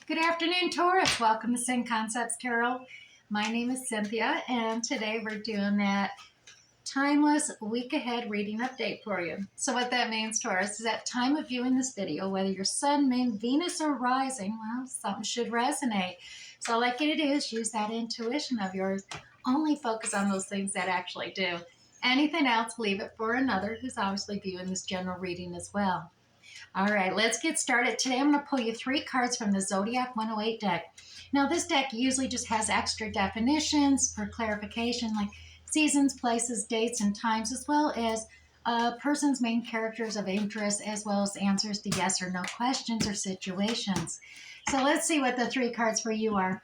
Good afternoon, Taurus. Welcome to Sin Concepts Tarot. My name is Cynthia, and today we're doing that timeless week ahead reading update for you. So what that means, Taurus, is at time of viewing this video, whether your sun, moon, Venus, or rising, well, something should resonate. So like it is, use that intuition of yours. Only focus on those things that actually do. Anything else, leave it for another who's obviously viewing this general reading as well. All right, let's get started. Today I'm going to pull you 3 cards from the Zodiac 108 deck. Now, this deck usually just has extra definitions for clarification, like seasons, places, dates, and times, as well as a person's main characters of interest, as well as answers to yes or no questions or situations. So let's see what the 3 cards for you are.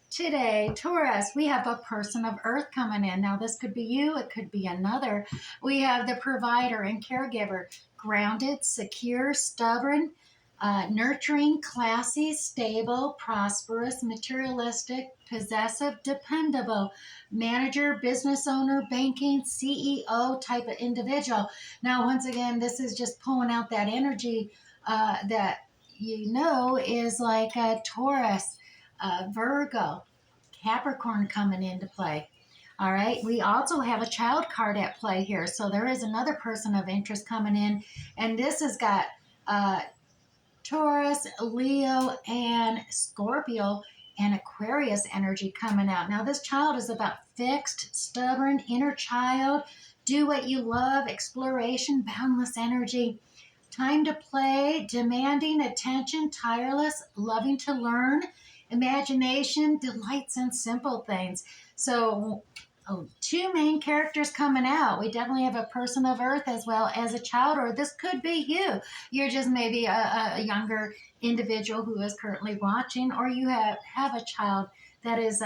Today, Taurus, we have a person of earth coming in. Now, this could be you. It could be another. We have the provider and caregiver. Grounded, secure, stubborn, nurturing, classy, stable, prosperous, materialistic, possessive, dependable, manager, business owner, banking, CEO type of individual. Now, once again, this is just pulling out that energy that you know is like a Taurus, Virgo, Capricorn coming into play. All right, we also have a child card at play here. So there is another person of interest coming in. And this has got Taurus, Leo, and Scorpio and Aquarius energy coming out. Now, this child is about fixed, stubborn, inner child. Do what you love, exploration, boundless energy. Time to play, demanding attention, tireless, loving to learn, imagination, delights in simple things. So, 2 main characters coming out. We definitely have a person of earth as well as a child, or this could be you. You're just maybe a younger individual who is currently watching, or you have a child that is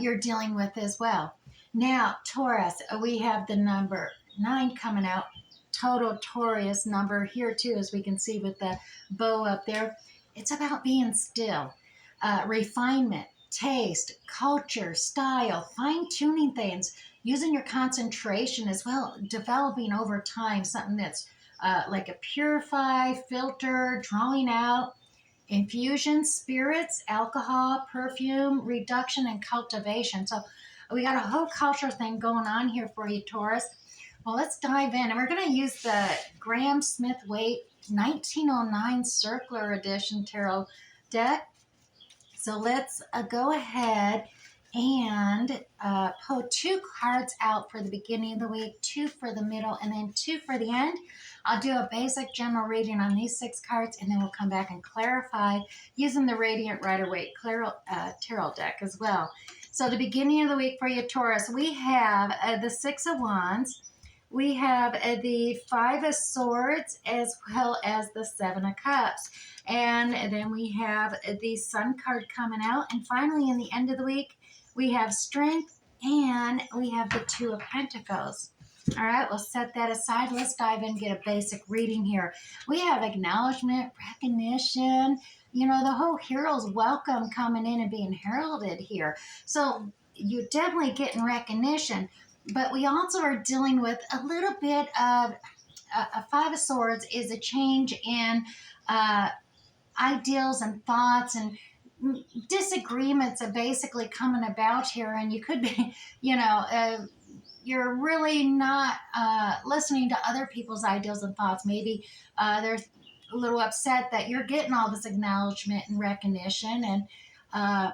you're dealing with as well. Now, Taurus, we have the number 9 coming out. Total Taurus number here too, as we can see with the bow up there. It's about being still, refinement, taste, culture, style, fine-tuning things, using your concentration as well, developing over time something that's like a purify, filter, drawing out, infusion, spirits, alcohol, perfume, reduction, and cultivation. So we got a whole culture thing going on here for you, Taurus. Well, let's dive in. And we're going to use the Graham Smith-Waite 1909 Circular Edition Tarot deck. So let's go ahead and pull 2 cards out for the beginning of the week, 2 for the middle, and then 2 for the end. I'll do a basic general reading on these 6 cards, and then we'll come back and clarify using the Radiant Rider-Waite Tarot deck as well. So the beginning of the week for you, Taurus, we have the 6 of Wands. We have the 5 of Swords as well as the 7 of Cups. And then we have the Sun card coming out. And finally, in the end of the week, we have Strength and we have the 2 of Pentacles. All right, we'll set that aside. Let's dive in and get a basic reading here. We have acknowledgement, recognition, you know, the whole hero's welcome coming in and being heralded here. So you're definitely getting recognition. But we also are dealing with a little bit of a 5 of Swords is a change in ideals and thoughts, and disagreements are basically coming about here. And you could be, you know, you're really not listening to other people's ideals and thoughts. Maybe they're a little upset that you're getting all this acknowledgement and recognition, and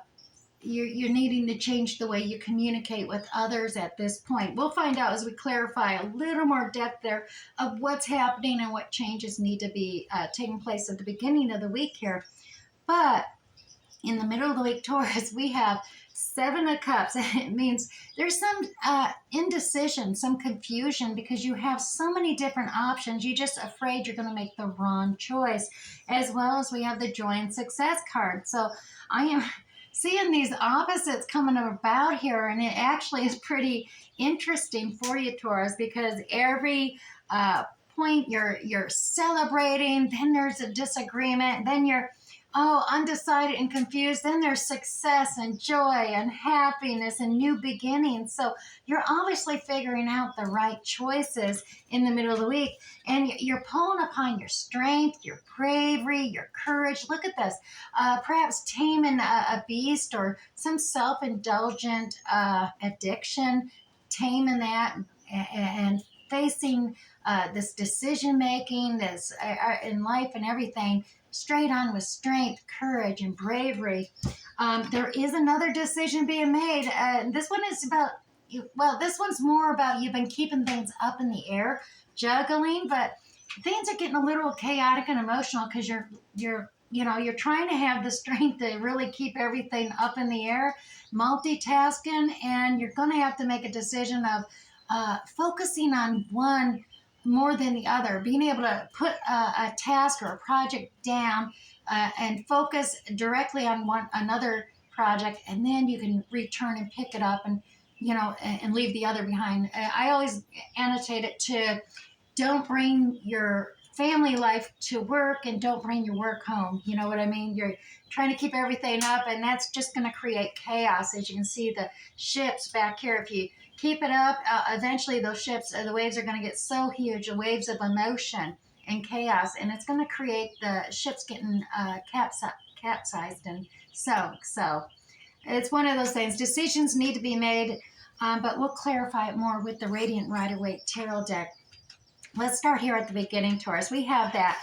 you're needing to change the way you communicate with others at this point. We'll find out as we clarify a little more depth there of what's happening and what changes need to be taking place at the beginning of the week here. But in the middle of the week, Taurus, we have 7 of Cups. It means there's some indecision, some confusion, because you have so many different options. You're just afraid you're going to make the wrong choice, as well as we have the Joy and Success card. So I am seeing these opposites coming about here, and it actually is pretty interesting for you, Taurus, because every point you're celebrating, then there's a disagreement, then you're undecided and confused. Then there's success and joy and happiness and new beginnings. So you're obviously figuring out the right choices in the middle of the week. And you're pulling upon your strength, your bravery, your courage. Look at this. Perhaps taming a beast or some self indulgent addiction, taming that and facing this decision making, this in life and everything, straight on with strength, courage, and bravery. There is another decision being made. This one is about, well, this one's more about you've been keeping things up in the air, juggling, but things are getting a little chaotic and emotional because you're trying to have the strength to really keep everything up in the air, multitasking, and you're going to have to make a decision of focusing on one more than the other, being able to put a task or a project down and focus directly on another project, and then you can return and pick it up and leave the other behind. I always annotate it to don't bring your family life to work and don't bring your work home. You know what I mean? You're trying to keep everything up, and that's just going to create chaos. As you can see, the ships back here, if you keep it up, eventually those ships, the waves are going to get so huge, the waves of emotion and chaos, and it's going to create the ships getting capsized and sunk. So it's one of those things. Decisions need to be made, but we'll clarify it more with the Radiant Rider-Waite Tarot deck. Let's start here at the beginning, Taurus. We have that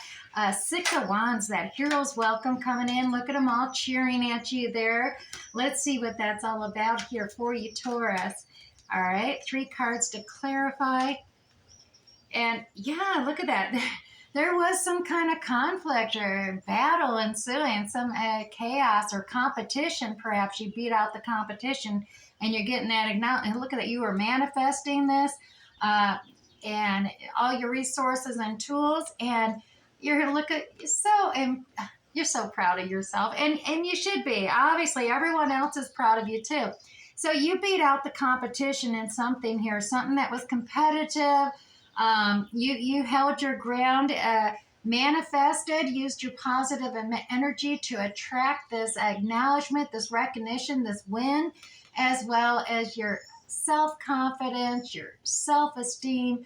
Six of Wands, that hero's welcome coming in. Look at them all cheering at you there. Let's see what that's all about here for you, Taurus. All right, 3 cards to clarify. And yeah, look at that. There was some kind of conflict or battle ensuing, some chaos or competition. Perhaps you beat out the competition and you're getting that acknowledgement. Look at that. You were manifesting this. And all your resources and tools, and you're going to look at you're so proud of yourself, and you should be. Obviously, everyone else is proud of you too. So you beat out the competition in something here, something that was competitive. You held your ground, manifested, used your positive energy to attract this acknowledgement, this recognition, this win, as well as your self-confidence, your self-esteem,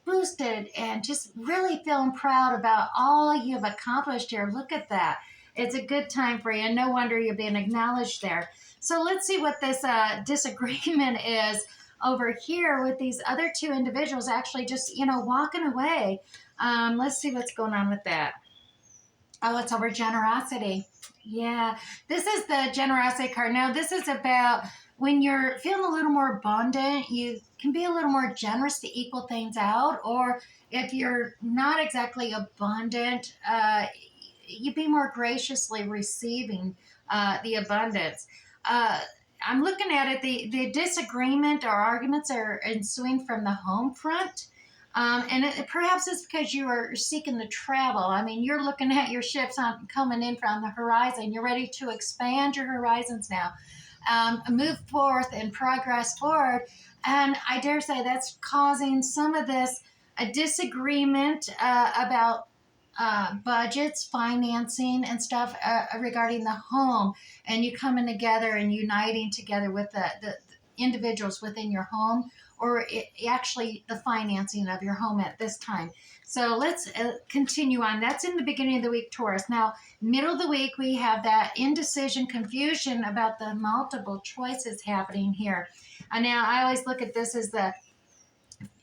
boosted, and just really feeling proud about all you've accomplished here. Look at that. It's a good time for you, and no wonder you're being acknowledged there. So let's see what this disagreement is over here with these other 2 individuals actually just, walking away. Let's see what's going on with that. Oh, it's over generosity. Yeah, this is the generosity card. Now, this is about when you're feeling a little more abundant, you can be a little more generous to equal things out. Or if you're not exactly abundant, you be more graciously receiving the abundance. I'm looking at it, the disagreement or arguments are ensuing from the home front. And perhaps it's because you are seeking to travel. I mean, you're looking at your ships coming in from the horizon. You're ready to expand your horizons now. Move forth and progress forward. And I dare say that's causing some of this a disagreement about budgets, financing, and stuff regarding the home, and you coming together and uniting together with the individuals within your home, or actually the financing of your home at this time. So let's continue on. That's in the beginning of the week, Taurus. Now, middle of the week, we have that indecision, confusion about the multiple choices happening here. And now I always look at this as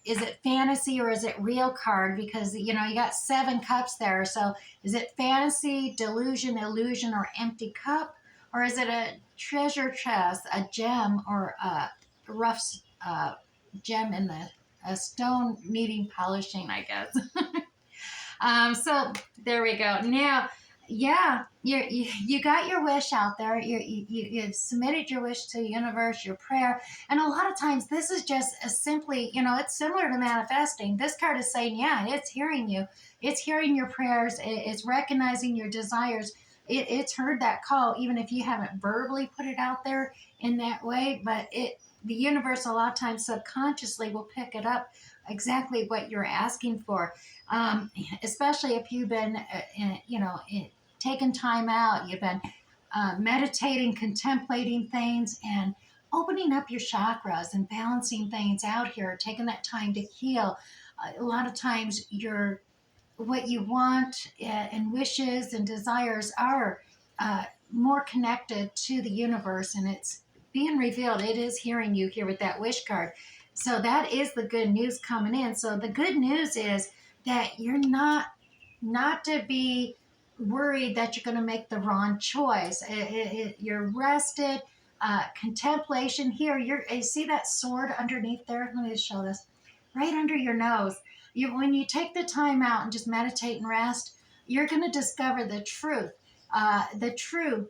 is it fantasy or is it real card? Because, you got 7 cups there. So is it fantasy, delusion, illusion, or empty cup? Or is it a treasure chest, a gem, or a rough gem in a stone needing polishing, I guess. So there we go. Now, yeah, you got your wish out there. You've submitted your wish to the universe, your prayer. And a lot of times this is just simply, it's similar to manifesting. This card is saying, yeah, it's hearing you. It's hearing your prayers. It's recognizing your desires. It's heard that call, even if you haven't verbally put it out there in that way. But the universe a lot of times subconsciously will pick it up exactly what you're asking for, especially if you've been, taken time out. You've been meditating, contemplating things, and opening up your chakras and balancing things out here, taking that time to heal. A lot of times, what you want and wishes and desires are more connected to the universe, and it's being revealed. It is hearing you here with that wish card. So that is the good news coming in. So the good news is that you're not to be worried that you're going to make the wrong choice. You're rested. Contemplation here. You see that sword underneath there? Let me just show this. Right under your nose. When you take the time out and just meditate and rest, you're going to discover the truth. The true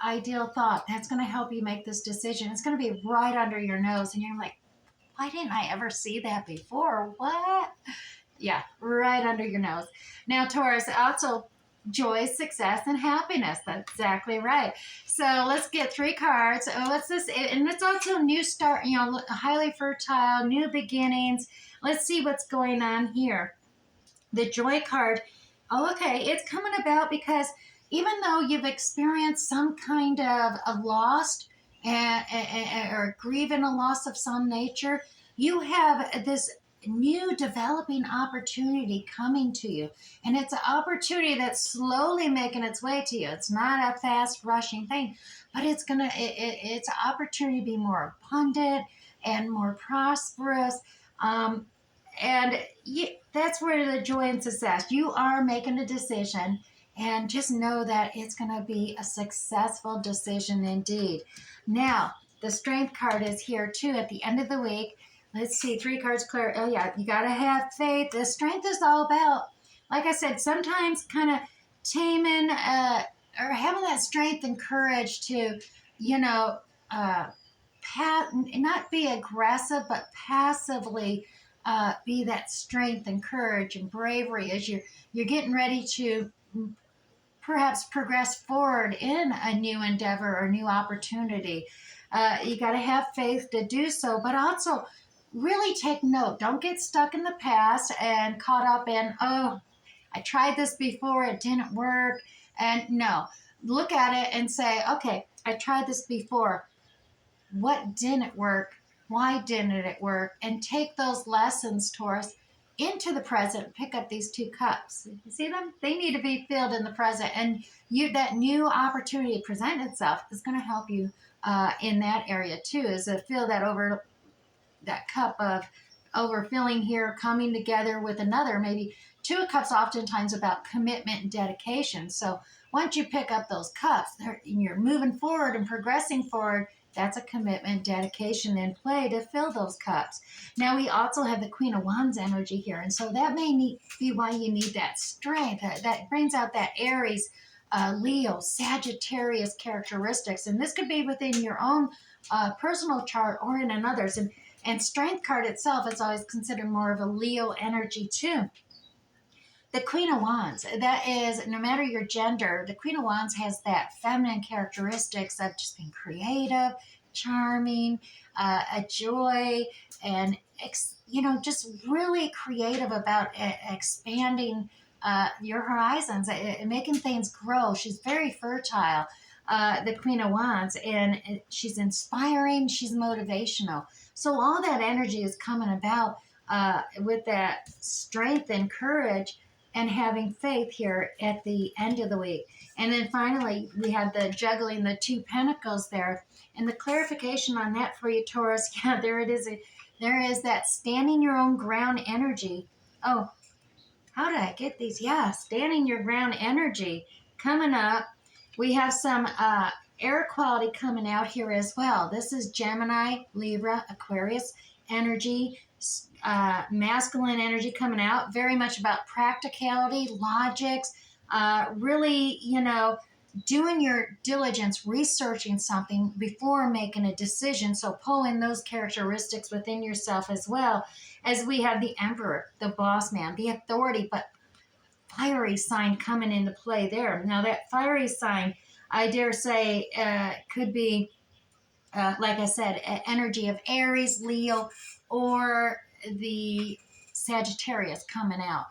ideal thought that's going to help you make this decision. It's going to be right under your nose, and you're like, why didn't I ever see that before? What? Yeah, right under your nose. Now, Taurus, also joy, success, and happiness. That's exactly right. So let's get 3 cards. Oh, what's this? And it's also new start, highly fertile, new beginnings. Let's see what's going on here. The joy card. Oh, okay. It's coming about because even though you've experienced some kind of a loss or grieving a loss of some nature, you have this new developing opportunity coming to you, and it's an opportunity that's slowly making its way to you. It's not a fast rushing thing, but it's an opportunity to be more abundant and more prosperous. And that's where the joy and success. You are making a decision, and just know that it's going to be a successful decision indeed. Now, the strength card is here too at the end of the week. Let's see, 3 cards clear. Oh, yeah, you got to have faith. The strength is all about, like I said, sometimes kind of taming or having that strength and courage to, not be aggressive, but passively be that strength and courage and bravery as you're getting ready to perhaps progress forward in a new endeavor or new opportunity. You got to have faith to do so, but also really take note. Don't get stuck in the past and caught up in, oh, I tried this before, it didn't work. And no, look at it and say, okay, I tried this before. What didn't work? Why didn't it work? And take those lessons, Taurus, into the present. Pick up these 2 cups. You see them? They need to be filled in the present. And that new opportunity to present itself is going to help you in that area too, is to fill that cup of overfilling here, coming together with another. Maybe 2 cups oftentimes about commitment and dedication. So once you pick up those cups, you're moving forward and progressing forward. That's a commitment, dedication in play to fill those cups. Now, we also have the Queen of Wands energy here. And so that may be why you need that strength. That brings out that Aries, Leo, Sagittarius characteristics. And this could be within your own personal chart or in another's. And strength card itself is always considered more of a Leo energy too. The Queen of Wands, that is, no matter your gender, the Queen of Wands has that feminine characteristics of just being creative, charming, a joy, and, just really creative about expanding your horizons, making things grow. She's very fertile, the Queen of Wands, and she's inspiring, she's motivational. So all that energy is coming about with that strength and courage and having faith here at the end of the week. And then finally, we have the juggling the 2 pentacles there. And the clarification on that for you, Taurus, yeah, there it is. There is that standing your own ground energy. Oh, how did I get these? Yeah, standing your ground energy coming up. We have some air quality coming out here as well. This is Gemini, Libra, Aquarius energy. Masculine energy coming out, very much about practicality, logics, really, doing your diligence, researching something before making a decision. So pull in those characteristics within yourself as well, as we have the Emperor, the boss man, the authority, but fiery sign coming into play there. Now that fiery sign, I dare say, could be, like I said, energy of Aries, Leo, or the Sagittarius coming out.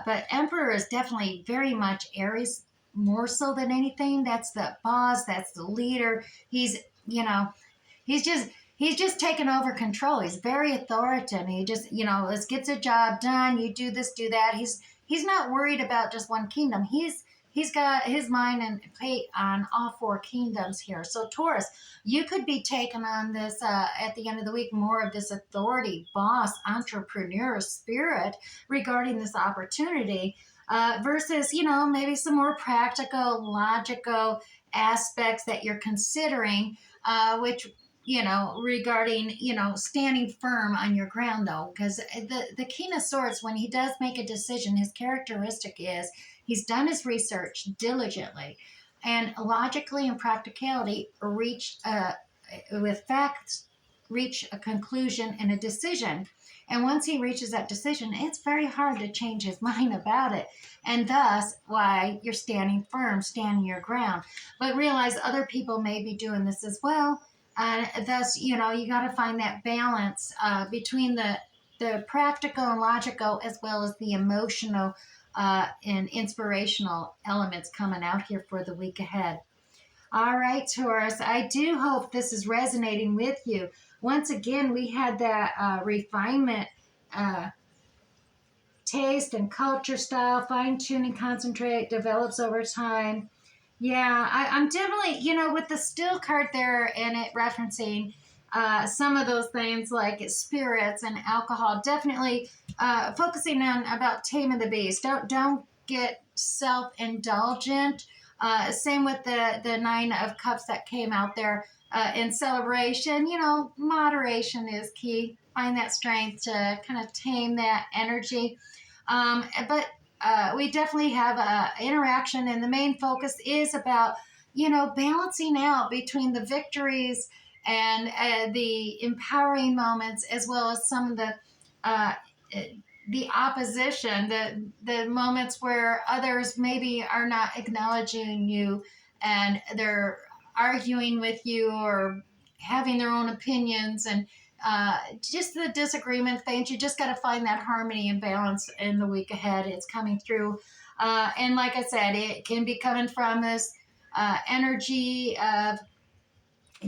But Emperor is definitely very much Aries more so than anything. That's the boss, that's the leader. He's, he's just he's just taken over control. He's very authoritative. He just, let's get the job done. You do this, do that. He's not worried about just one kingdom. He's got his mind and fate on all four kingdoms here. So Taurus, you could be taking on this at the end of the week, more of this authority, boss, entrepreneur spirit regarding this opportunity, versus, maybe some more practical, logical aspects that you're considering, which, regarding, standing firm on your ground, though, because the King of Swords, when he does make a decision, his characteristic is he's done his research diligently and logically and practicality with facts, reach a conclusion and a decision. And once he reaches that decision, it's very hard to change his mind about it. And thus, why you're standing firm, standing your ground. But realize other people may be doing this as well. And thus, you got to find that balance between the practical and logical, as well as the emotional and inspirational elements coming out here for the week ahead. All right, Taurus, I do hope this is resonating with you. Once again, we had that refinement, taste and culture style, fine-tuning, concentrate, develops over time. Yeah, I'm definitely, with the still card there and it referencing some of those things like spirits and alcohol, definitely focusing on about taming the beast. Don't get self-indulgent. Same with the Nine of Cups that came out there in celebration. Moderation is key. Find that strength to kind of tame that energy. But we definitely have interaction, and the main focus is about, balancing out between the victories and the empowering moments, as well as some of the opposition, the moments where others maybe are not acknowledging you and they're arguing with you or having their own opinions, and just the disagreement things. You just got to find that harmony and balance in the week ahead. It's coming through. And like I said, it can be coming from this energy of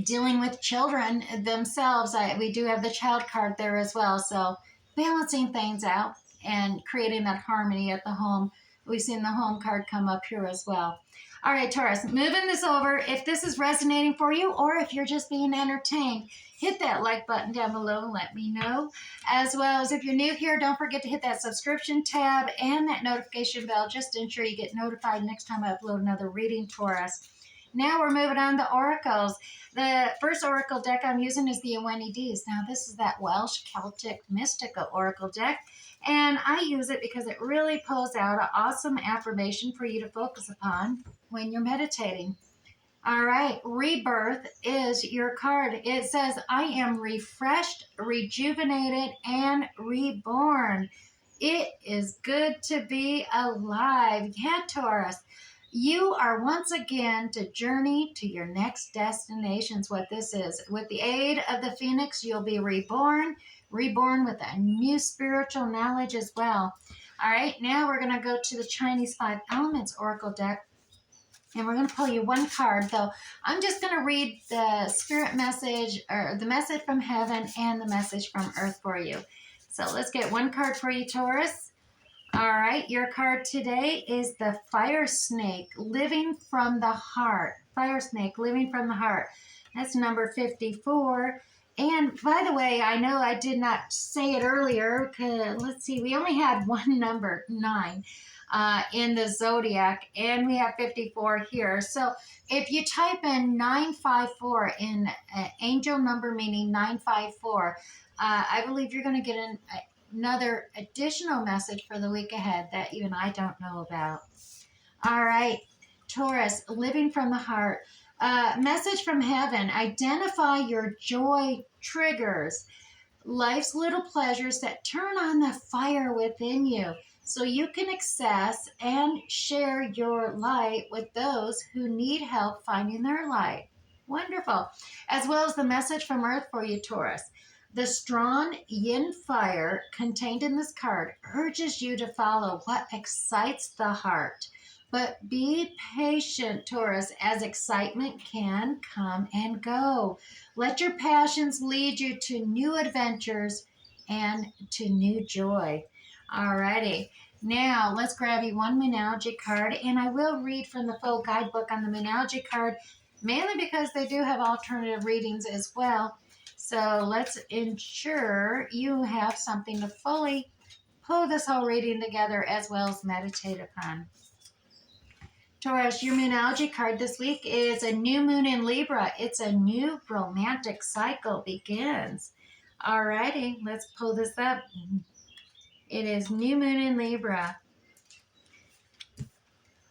dealing with children themselves. We do have the child card there as well. So balancing things out and creating that harmony at the home. We've seen the home card come up here as well. All right, Taurus, moving this over. If this is resonating for you, or if you're just being entertained, hit that like button down below and let me know. As well as if you're new here, don't forget to hit that subscription tab and that notification bell just to ensure you get notified next time I upload another reading, Taurus. Now we're moving on to oracles. The first oracle deck I'm using is the Iweni Dees. Now this is that Welsh Celtic mystical oracle deck, and I use it because it really pulls out an awesome affirmation for you to focus upon when you're meditating. All right, rebirth is your card. It says, I am refreshed, rejuvenated, and reborn. It is good to be alive. Yeah, Taurus. You are once again to journey to your next destinations, what this is. With the aid of the Phoenix, you'll be reborn with a new spiritual knowledge as well. All right, now we're going to go to the Chinese 5 Elements Oracle deck, and we're going to pull you one card, though. I'm just going to read the spirit message, or the message from heaven and the message from earth for you. So let's get one card for you, Taurus. All right, your card today is the Fire Snake, living from the heart. Fire Snake, living from the heart. That's number 54. And by the way, I know I did not say it earlier. Let's see, we only had one number, 9, in the zodiac, and we have 54 here. So if you type in 954 in angel number meaning 954, I believe you're going to get another additional message for the week ahead that even I don't know about. All right, Taurus, living from the heart. Message from heaven. Identify your joy triggers, life's little pleasures that turn on the fire within you so you can access and share your light with those who need help finding their light. Wonderful. As well as the message from earth for you, Taurus. The strong yin fire contained in this card urges you to follow what excites the heart. But be patient, Taurus, as excitement can come and go. Let your passions lead you to new adventures and to new joy. Alrighty. Now, let's grab you one Moonology card, and I will read from the full guidebook on the Moonology card, mainly because they do have alternative readings as well. So let's ensure you have something to fully pull this whole reading together as well as meditate upon. Taurus, your Moonology card this week is a new moon in Libra. It's a new romantic cycle begins. Alrighty, let's pull this up. It is new moon in Libra.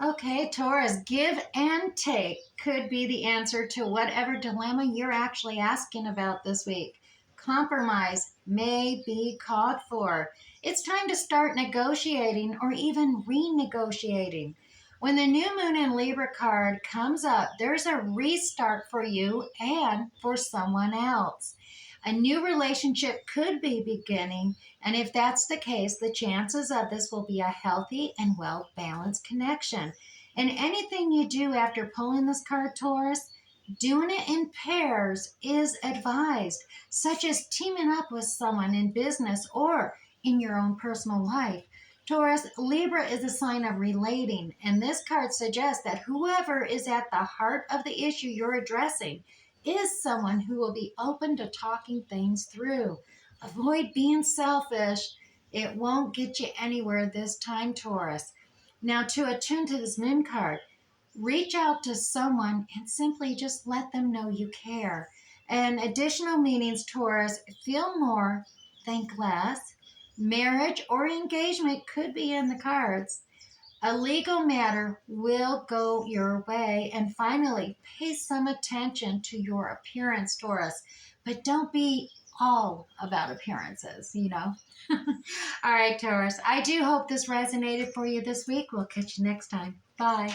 Okay, Taurus, give and take could be the answer to whatever dilemma you're actually asking about this week. Compromise may be called for. It's time to start negotiating or even renegotiating. When the new moon in Libra card comes up, there's a restart for you and for someone else. A new relationship could be beginning, and if that's the case, the chances of this will be a healthy and well-balanced connection. And anything you do after pulling this card, Taurus, doing it in pairs is advised, such as teaming up with someone in business or in your own personal life. Taurus, Libra is a sign of relating, and this card suggests that whoever is at the heart of the issue you're addressing is someone who will be open to talking things through. Avoid being selfish. It won't get you anywhere this time, Taurus. Now, to attune to this moon card, reach out to someone and simply just let them know you care. And additional meanings, Taurus, feel more, think less. Marriage or engagement could be in the cards. A legal matter will go your way. And finally, pay some attention to your appearance, Taurus. But don't be all about appearances. All right, Taurus. I do hope this resonated for you this week. We'll catch you next time. Bye.